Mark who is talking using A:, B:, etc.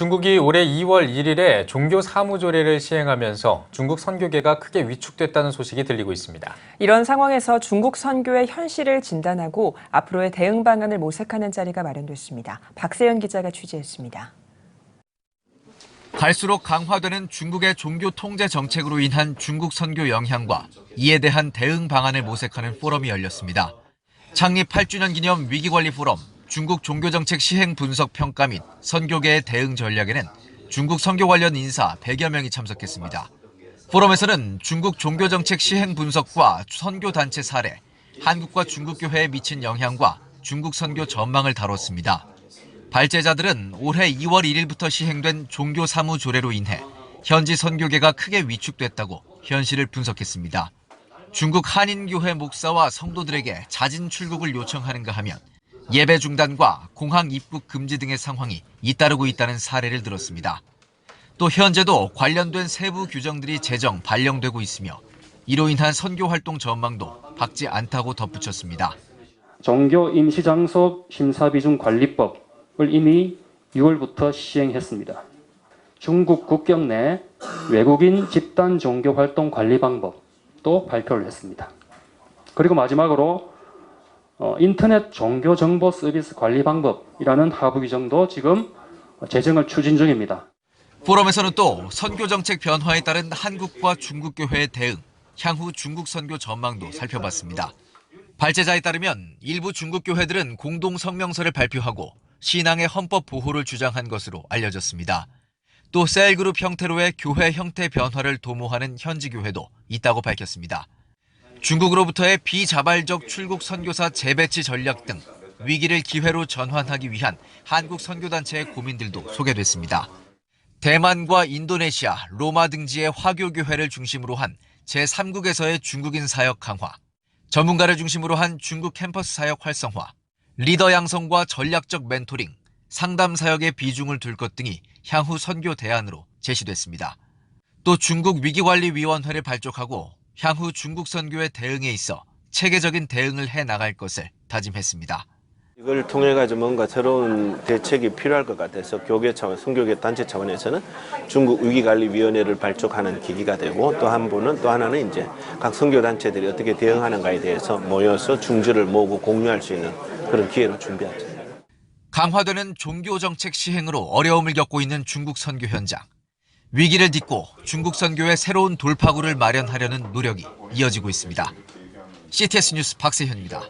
A: 중국이 올해 2월 1일에 종교 사무조례를 시행하면서 중국 선교계가 크게 위축됐다는 소식이 들리고 있습니다.
B: 이런 상황에서 중국 선교의 현실을 진단하고 앞으로의 대응 방안을 모색하는 자리가 마련됐습니다. 박세현 기자가 취재했습니다.
C: 갈수록 강화되는 중국의 종교 통제 정책으로 인한 중국 선교 영향과 이에 대한 대응 방안을 모색하는 포럼이 열렸습니다. 창립 8주년 기념 위기관리 포럼, 중국 종교정책 시행 분석 평가 및 선교계의 대응 전략에는 중국 선교 관련 인사 100여 명이 참석했습니다. 포럼에서는 중국 종교정책 시행 분석과 선교단체 사례, 한국과 중국 교회에 미친 영향과 중국 선교 전망을 다뤘습니다. 발제자들은 올해 2월 1일부터 시행된 종교 사무 조례로 인해 현지 선교계가 크게 위축됐다고 현실을 분석했습니다. 중국 한인교회 목사와 성도들에게 자진 출국을 요청하는가 하면 예배 중단과 공항 입국 금지 등의 상황이 잇따르고 있다는 사례를 들었습니다. 또 현재도 관련된 세부 규정들이 제정, 발령되고 있으며 이로 인한 선교 활동 전망도 밝지 않다고 덧붙였습니다.
D: 종교 임시장소 심사비준 관리법을 이미 6월부터 시행했습니다. 중국 국경 내 외국인 집단 종교 활동 관리 방법도 발표를 했습니다. 그리고 마지막으로 인터넷 종교 정보 서비스 관리 방법이라는 하부 규정도 지금 제정을 추진 중입니다.
C: 포럼에서는 또 선교 정책 변화에 따른 한국과 중국 교회의 대응, 향후 중국 선교 전망도 살펴봤습니다. 발제자에 따르면 일부 중국 교회들은 공동 성명서를 발표하고 신앙의 헌법 보호를 주장한 것으로 알려졌습니다. 또 셀그룹 형태로의 교회 형태 변화를 도모하는 현지 교회도 있다고 밝혔습니다. 중국으로부터의 비자발적 출국 선교사 재배치 전략 등 위기를 기회로 전환하기 위한 한국 선교단체의 고민들도 소개됐습니다. 대만과 인도네시아, 로마 등지의 화교교회를 중심으로 한 제3국에서의 중국인 사역 강화, 전문가를 중심으로 한 중국 캠퍼스 사역 활성화, 리더 양성과 전략적 멘토링, 상담 사역의 비중을 둘 것 등이 향후 선교 대안으로 제시됐습니다. 또 중국 위기관리위원회를 발족하고 향후 중국 선교의 대응에 있어 체계적인 대응을 해나갈 것을 다짐했습니다.
E: 이걸 통해 가지고 뭔가 새로운 대책이 필요할 것 같아서 교계 차원, 선교계 단체 차원에서는 중국 위기관리위원회를 발족하는 계기가 되고 또 하나는 이제 각 선교 단체들이 어떻게 대응하는가에 대해서 모여서 중지를 모으고 공유할 수 있는 그런 기회를 준비하죠.
C: 강화되는 종교 정책 시행으로 어려움을 겪고 있는 중국 선교 현장. 위기를 딛고 중국 선교의 새로운 돌파구를 마련하려는 노력이 이어지고 있습니다. CTS 뉴스 박세현입니다.